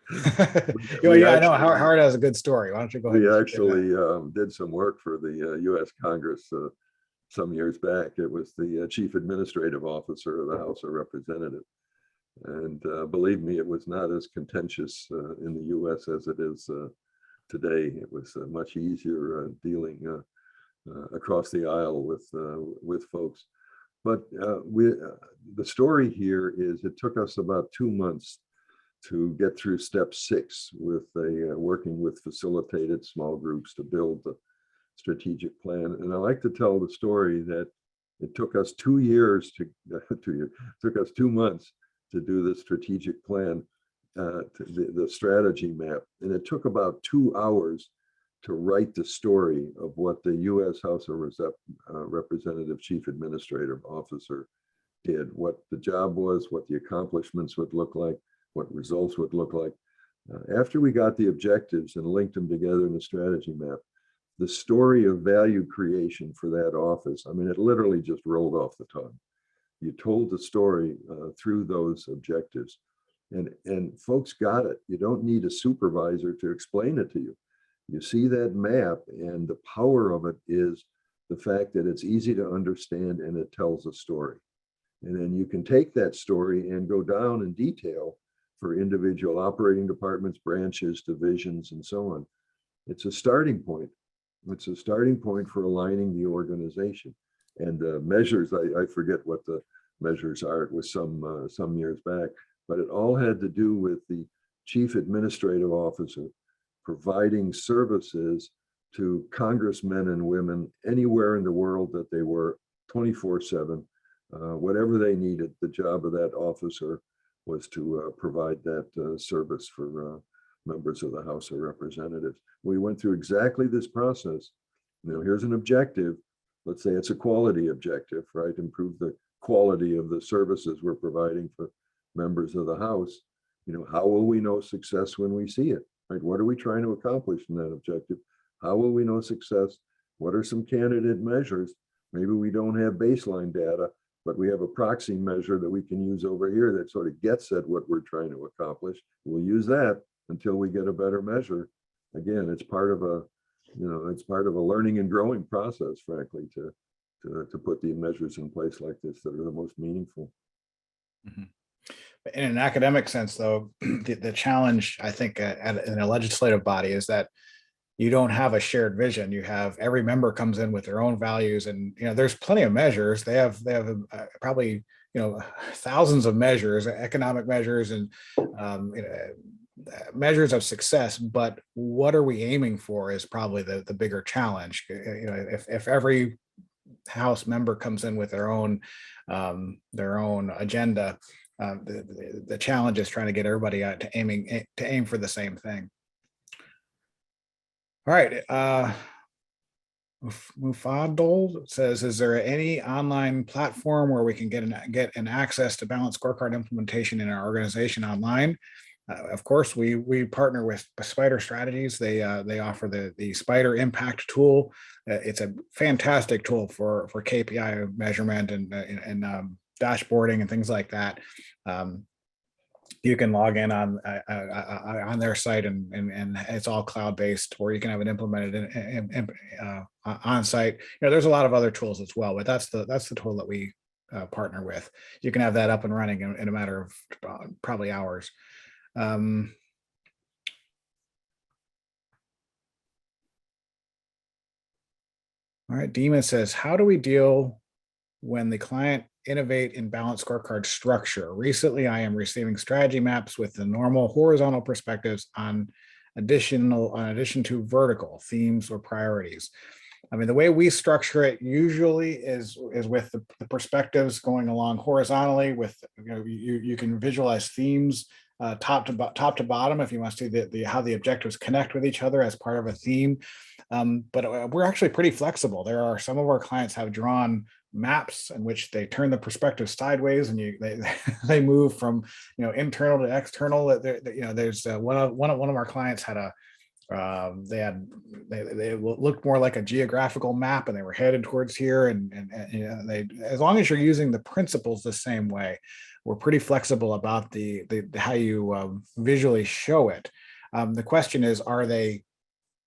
Yeah, I know Howard has a good story. Why don't you go ahead? We actually did some work for the US Congress some years back. It was the chief administrative officer of the House of Representatives. And believe me, it was not as contentious in the US as it is today. It was much easier dealing across the aisle with folks. But the story here is it took us about 2 months to get through step 6 with working with facilitated small groups to build the strategic plan. And I like to tell the story that it took us 2 years took us 2 months to do the strategic plan, the strategy map. And it took about 2 hours to write the story of what the US House of Representative Chief Administrative Officer did, what the job was, what the accomplishments would look like, what results would look like. After we got the objectives and linked them together in the strategy map, the story of value creation for that office, I mean, it literally just rolled off the tongue. You told the story through those objectives, and folks got it. You don't need a supervisor to explain it to you. You see that map, and the power of it is the fact that it's easy to understand and it tells a story. And then you can take that story and go down in detail for individual operating departments, branches, divisions, and so on. It's a starting point. It's a starting point for aligning the organization. And measures, I forget what the measures are. It was some years back, but it all had to do with the chief administrative officer providing services to congressmen and women anywhere in the world that they were 24/7. Whatever they needed, the job of that officer was to provide that service for members of the House of Representatives. We went through exactly this process. Here's an objective. Let's say it's a quality objective, right? Improve the quality of the services we're providing for members of the House. How will we know success when we see it, right? What are we trying to accomplish in that objective? How will we know success? What are some candidate measures? Maybe we don't have baseline data, but we have a proxy measure that we can use over here that sort of gets at what we're trying to accomplish. We'll use that until we get a better measure. Again, it's part of a learning and growing process, frankly, to put the measures in place like this that are the most meaningful. Mm-hmm. In an academic sense, though, the challenge, I think, in a legislative body is that you don't have a shared vision. You have every member comes in with their own values, and there's plenty of measures. They have probably thousands of measures, economic measures, and measures of success. But what are we aiming for is probably the bigger challenge. If every House member comes in with their own agenda, the challenge is trying to get everybody to aim for the same thing. All right. Mufadol says, is there any online platform where we can get an access to balanced scorecard implementation in our organization online? Of course, we partner with Spider Strategies. They offer the Spider Impact tool. It's a fantastic tool for KPI measurement and dashboarding and things like that. You can log in on their site and it's all cloud-based, or you can have it implemented on site. There's a lot of other tools as well, but that's the tool that we partner with. You can have that up and running in a matter of probably hours. All right, Demon says, how do we deal when the client innovate in balanced scorecard structure? Recently, I am receiving strategy maps with the normal horizontal perspectives in addition to vertical themes or priorities. I mean, the way we structure it usually is with the perspectives going along horizontally. With you can visualize themes top to bottom if you want to see how the objectives connect with each other as part of a theme. But we're actually pretty flexible. There are some of our clients have drawn maps in which they turn the perspective sideways, and they move from internal to external. There's one of our clients had they looked more like a geographical map, and they were headed towards here. And they, as long as you're using the principles the same way, we're pretty flexible about the how you visually show it. The question is, are they?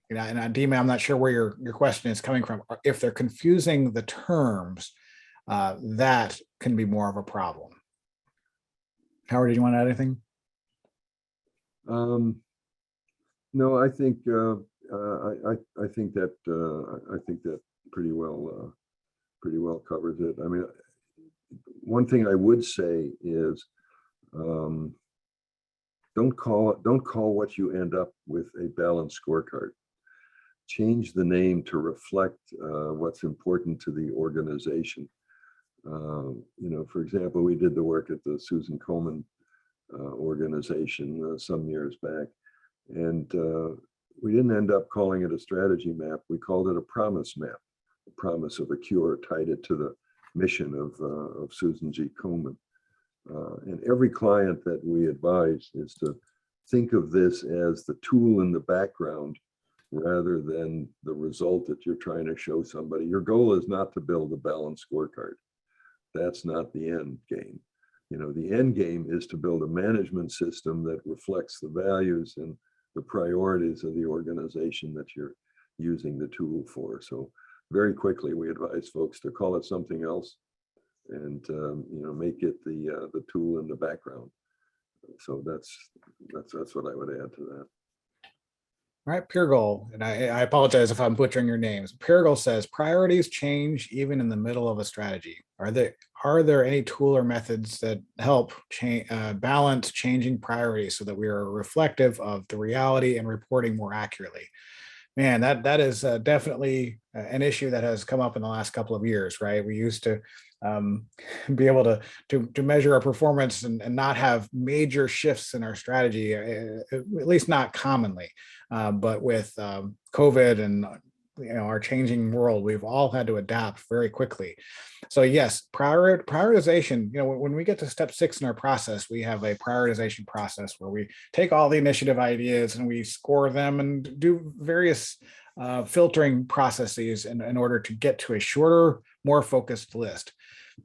And Dima, I'm not sure where your question is coming from. If they're confusing the terms, that can be more of a problem. Howard, do you want to add anything? No, I think I think that pretty well covers it. I mean, one thing I would say is, don't call what you end up with a balanced scorecard. Change the name to reflect what's important to the organization. For example, we did the work at the Susan Komen organization some years back, and we didn't end up calling it a strategy map. We called it a promise map, the promise of a cure, tied it to the mission of Susan G. Komen. And every client that we advise is to think of this as the tool in the background rather than the result that you're trying to show somebody. Your goal is not to build a balanced scorecard. That's not the end game. The end game is to build a management system that reflects the values and the priorities of the organization that you're using the tool for. So very quickly, we advise folks to call it something else and make it the tool in the background. So that's what I would add to that. All right, Pure Goal, and I apologize if I'm butchering your names. Pure Goal says priorities change even in the middle of a strategy. Are are there any tool or methods that help balance changing priorities so that we are reflective of the reality and reporting more accurately? Man, that is definitely an issue that has come up in the last couple of years, right? We used to um, be able to measure our performance and not have major shifts in our strategy, at least not commonly. But with COVID and our changing world, we've all had to adapt very quickly. So yes, prioritization. When we get to step 6 in our process, we have a prioritization process where we take all the initiative ideas and we score them and do various filtering processes in order to get to a shorter, more focused list.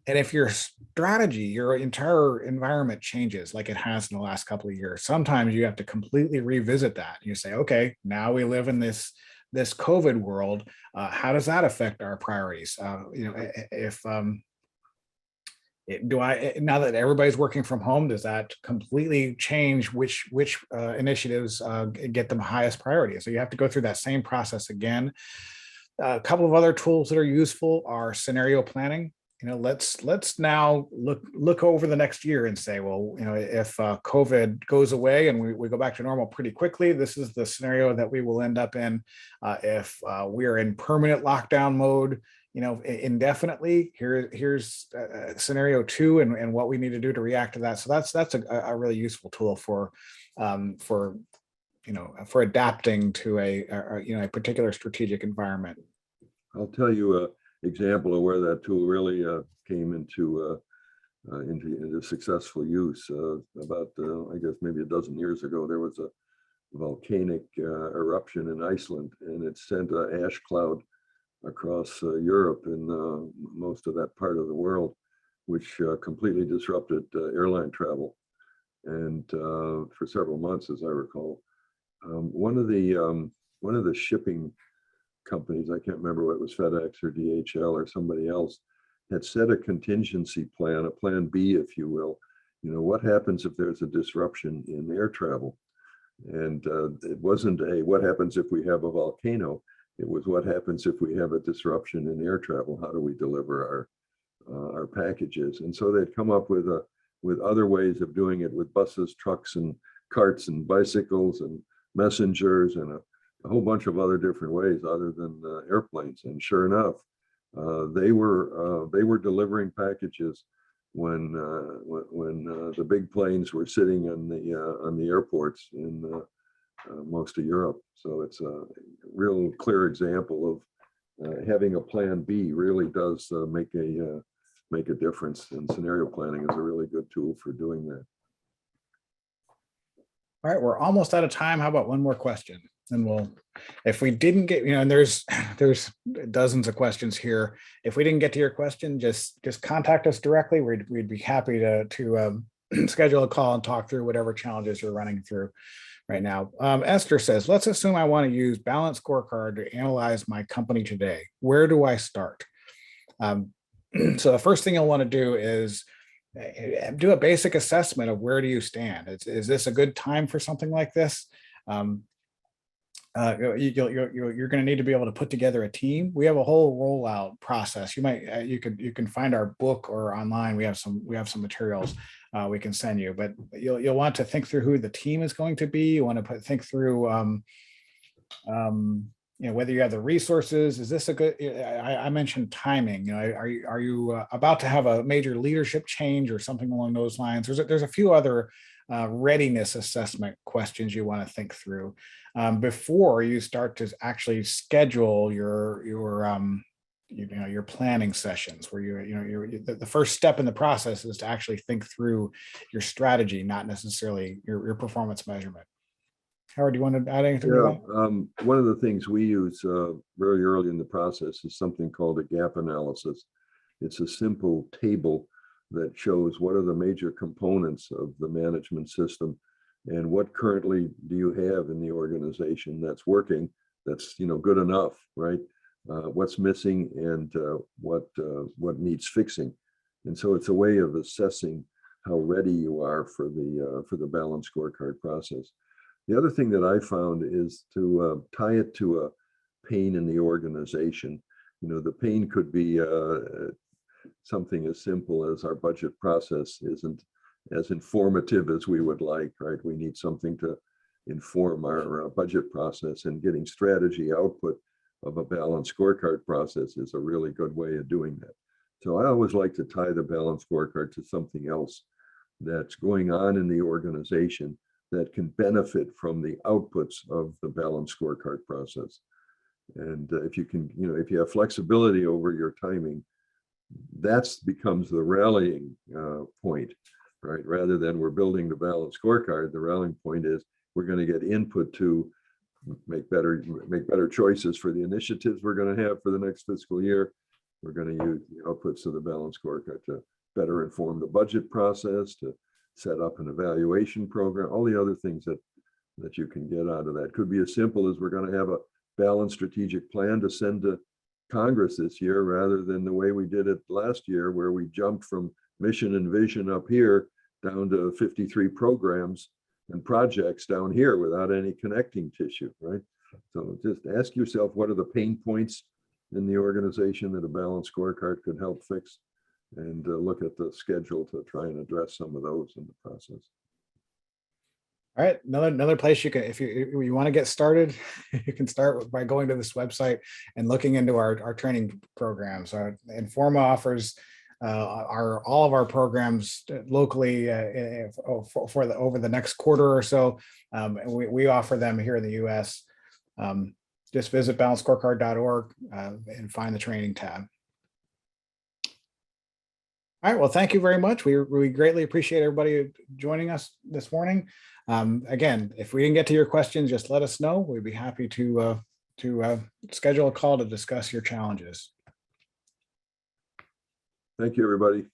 And if your strategy, your entire environment changes like it has in the last couple of years, sometimes you have to completely revisit that. You say, okay, now we live in this COVID world. How does that affect our priorities? If do I now that everybody's working from home, does that completely change which initiatives get the highest priority? So you have to go through that same process again. A couple of other tools that are useful are scenario planning. Let's now look over the next year and say, well, if COVID goes away and we go back to normal pretty quickly, this is the scenario that we will end up in. If we're in permanent lockdown mode, indefinitely, here's scenario 2 and what we need to do to react to that. So that's a really useful tool for adapting to a particular strategic environment. I'll tell you an example of where that tool really came into successful use. About, I guess, maybe a dozen years ago, there was a volcanic eruption in Iceland, and it sent an ash cloud across Europe and most of that part of the world, which completely disrupted airline travel. And for several months, as I recall, one of the shipping companies, I can't remember what it was, FedEx or DHL or somebody else, had set a contingency plan, a plan B, if you will. What happens if there's a disruption in air travel? And it wasn't what happens if we have a volcano? It was what happens if we have a disruption in air travel? How do we deliver our packages? And so they'd come up with other ways of doing it, with buses, trucks, and carts, and bicycles, and messengers, and a whole bunch of other different ways other than airplanes. And sure enough, they were delivering packages when the big planes were sitting on the airports in most of Europe. So it's a real clear example of having a plan B really does make a difference. And scenario planning is a really good tool for doing that. All right, we're almost out of time. How about one more question? And if we didn't get, and there's dozens of questions here. If we didn't get to your question, just contact us directly. We'd be happy to schedule a call and talk through whatever challenges you're running through right now. Esther says, let's assume I want to use Balanced Scorecard to analyze my company today. Where do I start? So the first thing you'll want to do is do a basic assessment of where do you stand. Is this a good time for something like this? You're going to need to be able to put together a team. We have a whole rollout process. You can find our book, or online we have some materials we can send you. But you'll want to think through who the team is going to be. You want to think through whether you have the resources. Is this a good? I mentioned timing. Are you about to have a major leadership change or something along those lines? There's a few other readiness assessment questions you want to think through before you start to actually schedule your planning sessions, where the first step in the process is to actually think through your strategy, not necessarily your performance measurement. Howard, do you want to add anything to that? One of the things we use very early in the process is something called a gap analysis. It's a simple table that shows what are the major components of the management system and what currently do you have in the organization that's working, that's good enough, right? What's missing and what needs fixing. And so it's a way of assessing how ready you are for the balanced scorecard process. The other thing that I found is to tie it to a pain in the organization. The pain could be something as simple as our budget process isn't as informative as we would like, right? We need something to inform our budget process, and getting strategy output of a balanced scorecard process is a really good way of doing that. So I always like to tie the balanced scorecard to something else that's going on in the organization that can benefit from the outputs of the balanced scorecard process. And if you can, if you have flexibility over your timing, that becomes the rallying point, right? Rather than we're building the balanced scorecard, the rallying point is we're going to get input to make better choices for the initiatives we're going to have for the next fiscal year. We're going to use the outputs of the balanced scorecard to better inform the budget process, to set up an evaluation program, all the other things that you can get out of that. Could be as simple as we're going to have a balanced strategic plan to send to Congress this year, rather than the way we did it last year, where we jumped from mission and vision up here down to 53 programs and projects down here without any connecting tissue, right? So just ask yourself, what are the pain points in the organization that a balanced scorecard could help fix, and look at the schedule to try and address some of those in the process. All right, another place you can, if you want to get started, you can start by going to this website and looking into our training programs. Informa offers all of our programs locally over the next quarter or so. We offer them here in the US. Just visit balancescorecard.org and find the training tab. All right, well, thank you very much. We greatly appreciate everybody joining us this morning. Again, if we didn't get to your questions, just let us know. We'd be happy to schedule a call to discuss your challenges. Thank you, everybody.